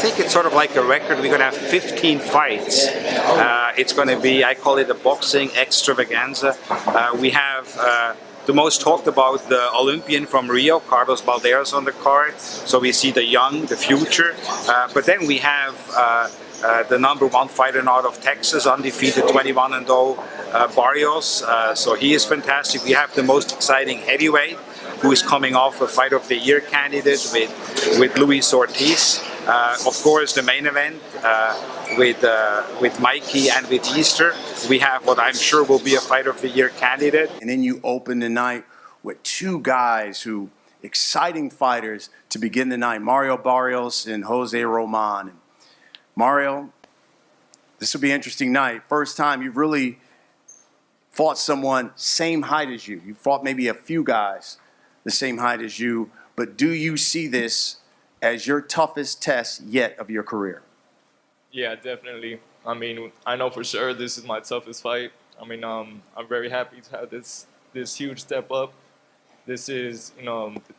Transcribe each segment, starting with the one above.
think it's sort of like a record. We're going to have 15 fights. It's going to be, I call it a boxing extravaganza. We have the most talked about the Olympian from Rio, Carlos Balderas, on the card. So we see the young, the future. But then we have the #1 fighter out of Texas, undefeated 21-0, Barrios. So he is fantastic. We have the most exciting heavyweight, who is coming off a Fight of the Year candidate with Luis Ortiz. Of course, the main event with Mikey and with Easter. We have what I'm sure will be a Fight of the Year candidate. And then you open the night with two guys who, exciting fighters to begin the night, Mario Barrios and Jose Roman. Mario, this will be an interesting night. First time you've really fought someone same height as you. You fought maybe a few guys the same height as you, but do you see this as your toughest test yet of your career? Yeah, definitely. I mean, I know for sure this is my toughest fight. I mean, I'm very happy to have this huge step up. This is,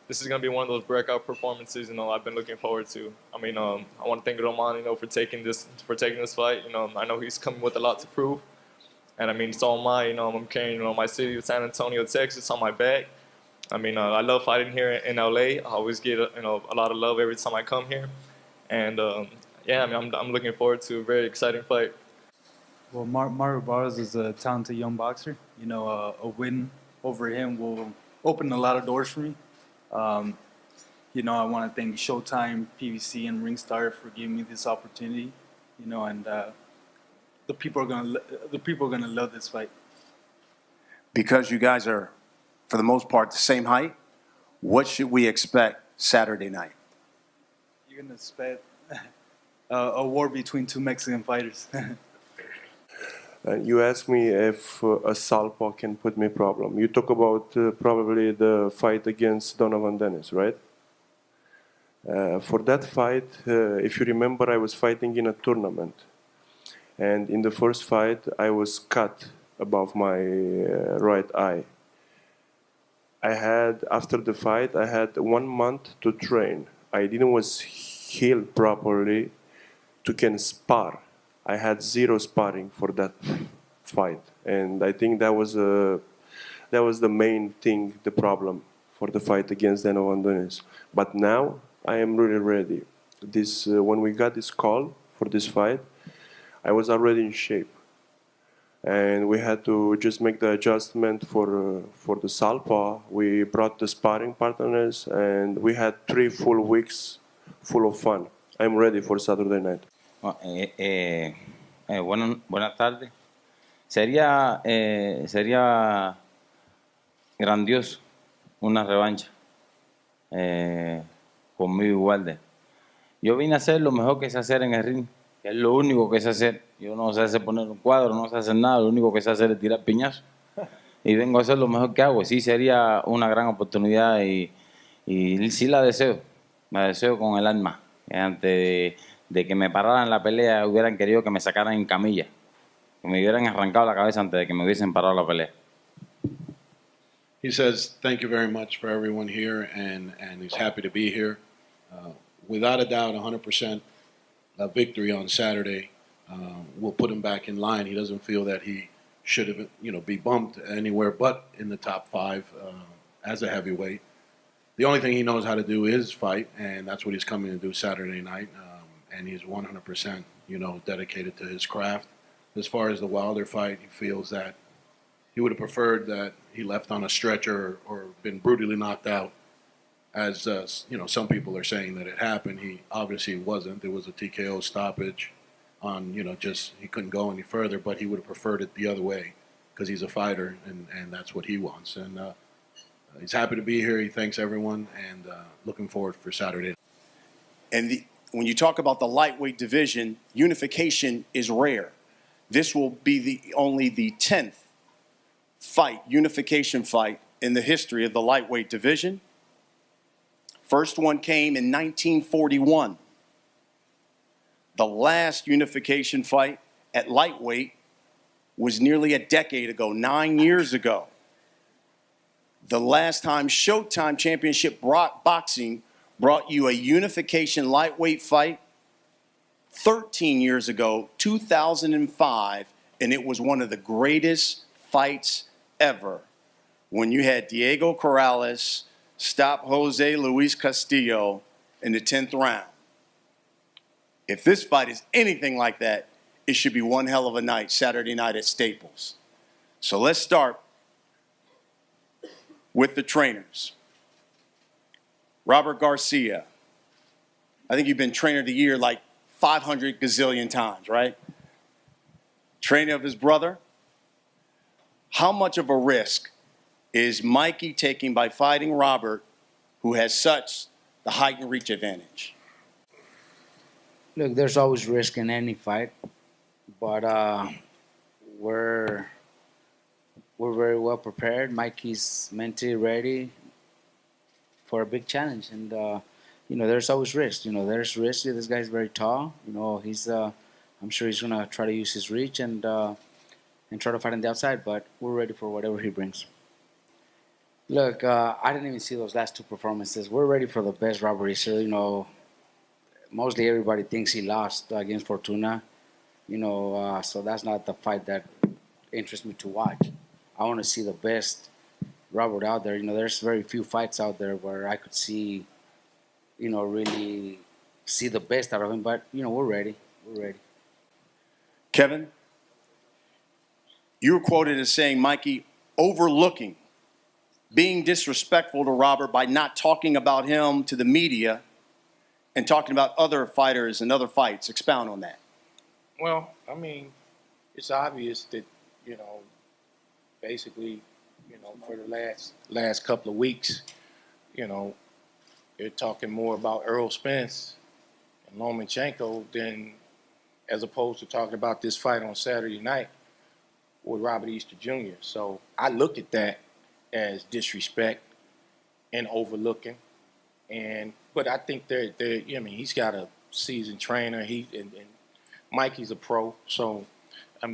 this is gonna be one of those breakout performances, I've been looking forward to. I mean, I want to thank Roman, for taking this fight. I know he's coming with a lot to prove, and I mean, so am I. I'm carrying, my city of San Antonio, Texas, on my back. I mean, I love fighting here in LA. I always get, a lot of love every time I come here, and yeah, I mean, I'm looking forward to a very exciting fight. Well, Mario Barrios is a talented young boxer. A win over him will open a lot of doors for me. I want to thank Showtime, PVC, and Ringstar for giving me this opportunity. And the people are gonna love this fight. Because you guys are, for the most part, the same height, what should we expect Saturday night? You're gonna expect a war between two Mexican fighters. You asked me if a southpaw can put me problem. You talk about probably the fight against Donovan Dennis, right? For that fight, if you remember, I was fighting in a tournament. And in the first fight, I was cut above my right eye. After the fight, I had 1 month to train. I didn't was healed properly to can spar. I had 0 sparring for that fight, and I think that was the main thing, the problem for the fight against Donovan Dennis. But now I am really ready. When we got this call for this fight, I was already in shape, and we had to just make the adjustment for the southpaw. We brought the sparring partners, and we had 3 full weeks full of fun. I'm ready for Saturday night. Buenas tardes. Sería grandioso una revancha conmigo igual. Yo vine a hacer lo mejor que sé hacer en el ring, que es lo único que sé hacer. Yo no sé hacer poner un cuadro, no sé hacer nada, lo único que sé hacer es tirar piñazos. Y vengo a hacer lo mejor que hago. Sí, sería una gran oportunidad y sí la deseo con el alma. Antes de que me pararan la pelea, hubieran querido que me sacaran en camilla, que me hubieran arrancado la cabeza antes de que me hubiesen parado la pelea. He says thank you very much for everyone here, and he's happy to be here. Without a doubt, 100% a victory on Saturday will put him back in line. He doesn't feel that he should have, be bumped anywhere but in the top 5 as a heavyweight. The only thing he knows how to do is fight, and that's what he's coming to do Saturday night. And he's 100%, dedicated to his craft. As far as the Wilder fight, he feels that he would have preferred that he left on a stretcher or been brutally knocked out, as some people are saying that it happened. He obviously wasn't. There was a TKO stoppage on, just he couldn't go any further, but he would have preferred it the other way because he's a fighter, and that's what he wants. And he's happy to be here. He thanks everyone, and looking forward for Saturday. And when you talk about the lightweight division, unification is rare. This will be only the 10th unification fight in the history of the lightweight division. First one came in 1941. The last unification fight at lightweight was nearly a decade ago, 9 years ago. The last time Showtime Championship Boxing brought you a unification lightweight fight 13 years ago, 2005, and it was one of the greatest fights ever when you had Diego Corrales stop Jose Luis Castillo in the 10th round. If this fight is anything like that, it should be one hell of a night, Saturday night at Staples. So let's start with the trainers. Robert Garcia. I think you've been trainer of the year like 500 gazillion times, right? Trainer of his brother. How much of a risk is Mikey taking by fighting Robert, who has such the height and reach advantage? Look, there's always risk in any fight, but we're very well prepared. Mikey's mentally ready for a big challenge, and there's always risk. There's risk. This guy's very tall. He's I'm sure he's gonna try to use his reach and try to fight on the outside, but we're ready for whatever he brings. Look, I didn't even see those last two performances. We're ready for the best Robert Easter. Mostly everybody thinks he lost against Fortuna, so that's not the fight that interests me to watch. I want to see the best Robert out there. There's very few fights out there where I could see, really see the best out of him. But, we're ready. We're ready. Kevin, you were quoted as saying Mikey overlooking, being disrespectful to Robert by not talking about him to the media and talking about other fighters and other fights. Expound on that. Well, I mean, it's obvious that, basically, for the last couple of weeks, they're talking more about Earl Spence and Lomachenko than as opposed to talking about this fight on Saturday night with Robert Easter Jr. So I look at that as disrespect and overlooking. But I think he's got a seasoned trainer. And Mikey's a pro. So, I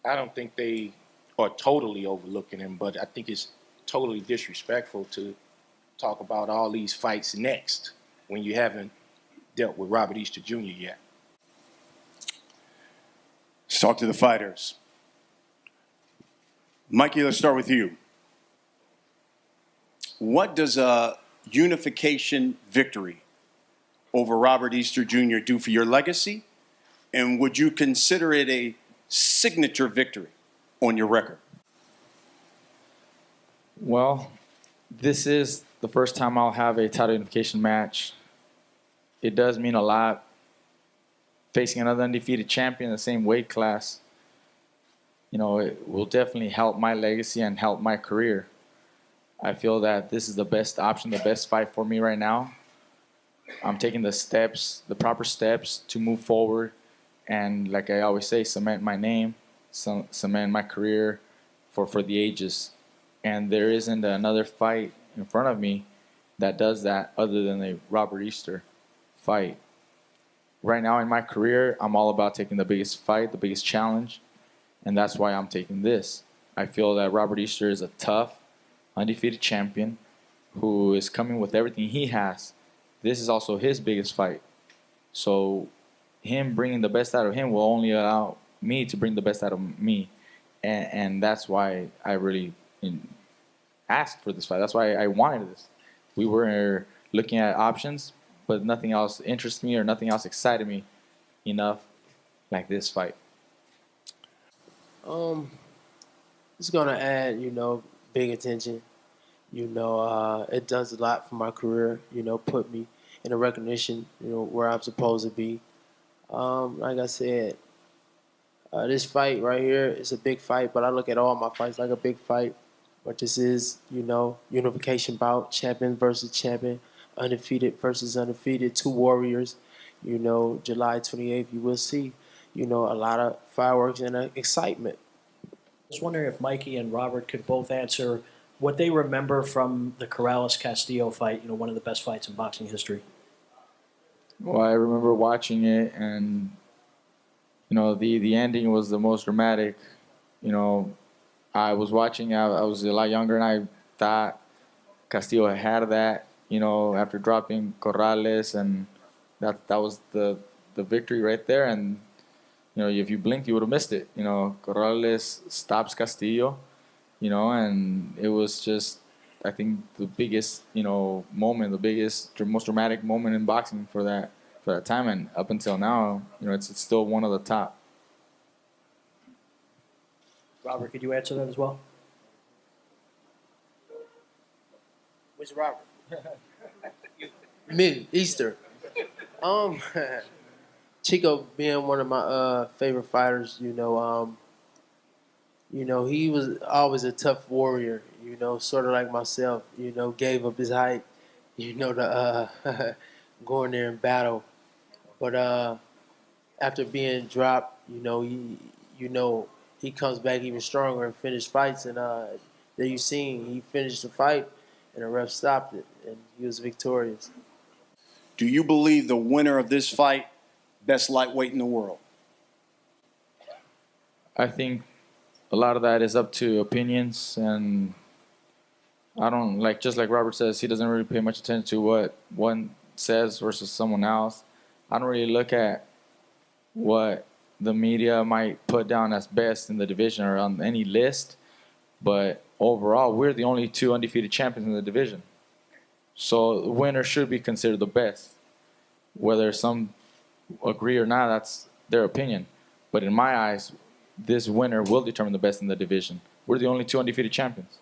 don't think they are totally overlooking him, but I think it's totally disrespectful to talk about all these fights next when you haven't dealt with Robert Easter Jr. yet. Let's talk to the fighters. Mikey, let's start with you. What does a unification victory over Robert Easter Jr. do for your legacy? And would you consider it a signature victory on your record? Well, this is the first time I'll have a title unification match. It does mean a lot. Facing another undefeated champion in the same weight class, it will definitely help my legacy and help my career. I feel that this is the best option, the best fight for me right now. I'm taking the proper steps to move forward and, like I always say, cement my name, cement my career for the ages. And there isn't another fight in front of me that does that other than a Robert Easter fight. Right now in my career, I'm all about taking the biggest fight, the biggest challenge, and that's why I'm taking this. I feel that Robert Easter is a tough, undefeated champion who is coming with everything he has. This is also his biggest fight. So him bringing the best out of him will only allow me to bring the best out of me. And that's why I really asked for this fight. That's why I wanted this. We were looking at options, but nothing else interested me or nothing else excited me enough like this fight. It's gonna add, big attention. It does a lot for my career. Put me in a recognition, where I'm supposed to be. Like I said, this fight right here is a big fight, but I look at all my fights like a big fight. But this is, unification bout, champion versus champion, undefeated versus undefeated, two warriors. July 28th, you will see, a lot of fireworks and excitement. I was wondering if Mikey and Robert could both answer what they remember from the Corrales-Castillo fight, one of the best fights in boxing history. Well, I remember watching it, and, the ending was the most dramatic. I was watching, I was a lot younger, and I thought Castillo had that, after dropping Corrales, and that was the victory right there. And you know, if you blinked, you would have missed it. You know, Corrales stops Castillo. You know, and it was just, I think, the biggest, you know, moment, the biggest, most dramatic moment in boxing for that time, and up until now, you know, it's still one of the top. Robert, could you answer that as well? Which Robert? Me, Easter. Chico being one of my favorite fighters, you know, he was always a tough warrior, you know, sort of like myself, you know, gave up his height, you know, to go in there and battle. But after being dropped, he comes back even stronger and finished fights. And there you seen, he finished the fight, and the ref stopped it, and he was victorious. Do you believe the winner of this fight, best lightweight in the world? I think a lot of that is up to opinions, and I don't like, just like Robert says, he doesn't really pay much attention to what one says versus someone else. I don't really look at what the media might put down as best in the division or on any list, but overall, we're the only 2 undefeated champions in the division. So the winner should be considered the best. Whether some agree or not, that's their opinion. But in my eyes, this winner will determine the best in the division. We're the only 2 undefeated champions.